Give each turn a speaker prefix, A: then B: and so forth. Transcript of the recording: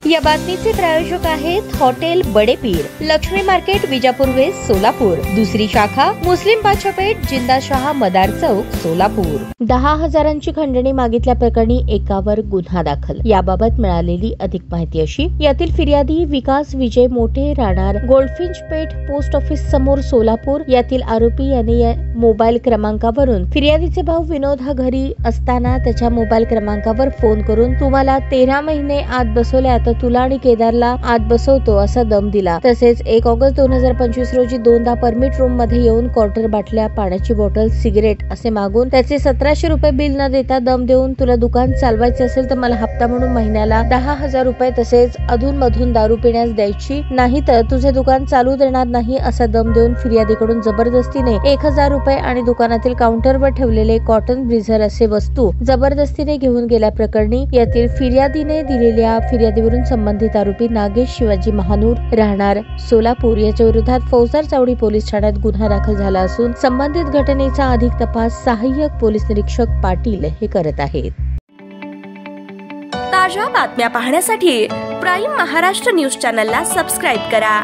A: या बातमीचे प्रायोजक आहेत hotel Badepeer, Laxmi market, Vijapur west, Solapur. दुसरी शाखा मुस्लिम बादशाहपेठ, जिंदाशहा मदार चौक, सोलापूर। 10,000ची खंडणी मागितल्या प्रकरणी एकावर गुन्हा दाखल। याबाबत मिळालेली अधिक माहिती अशी, यातील फिर्यादी विकास विजय मोठे, राहणार गोल्डफिंच पेठ, पोस्ट ऑफिस समोर, सोलापूर। यातील आरोपी यांनी या मोबाईल क्रमांकावरून फिर्यादीचे भाऊ विनोद हा घरी असताना त्याच्या मोबाईल क्रमांकावर फोन करून तुम्हाला 13 महिने आत बसवले, आता तुला आणि केदारला आत बसवतो असा दम दिला। तसेच 1 ऑगस्ट 2025 रोजी दोनदा परमिट रूम मध्ये येऊन क्वार्टर बाटल्या, पाण्याची बॉटल, सिगरेट असे मागून त्याचे 1700 रुपये बिल न देता दम देऊन तुला दुकान चालवायचे असेल तर मला हप्ता म्हणून महिन्याला 10,000 रुपये तसेच अधून मधून दारू पिण्यास द्यायची, नाही तर तुझे दुकान चालू देणार नाही असा दम देऊन फिर्यादीकडून जबरदस्तीने 1000 रुपये आणि दुकानातील काउंटरवर ठेवलेले कॉटन ब्रीझर असे वस्तू जबरदस्तीने घेऊन गेल्या प्रकरणी यातील फिर्यादीने दिलेल्या फिर्यादीवरून संबंधित आरोपी नागेश शिवाजी महानूर, राहणार सोलापूर याच्या विरोधात फौजदार चावडी पोलीस ठाण्यात गुन्हा दाखल झाला असून संबंधित घटनेचा अधिक तपास सहाय्यक पोलीस निरीक्षक पाटील हे करत आहेत।
B: ताज्या बातम्या पाहण्यासाठी प्राईम महाराष्ट्र न्यूज चॅनलला सबस्क्राईब करा।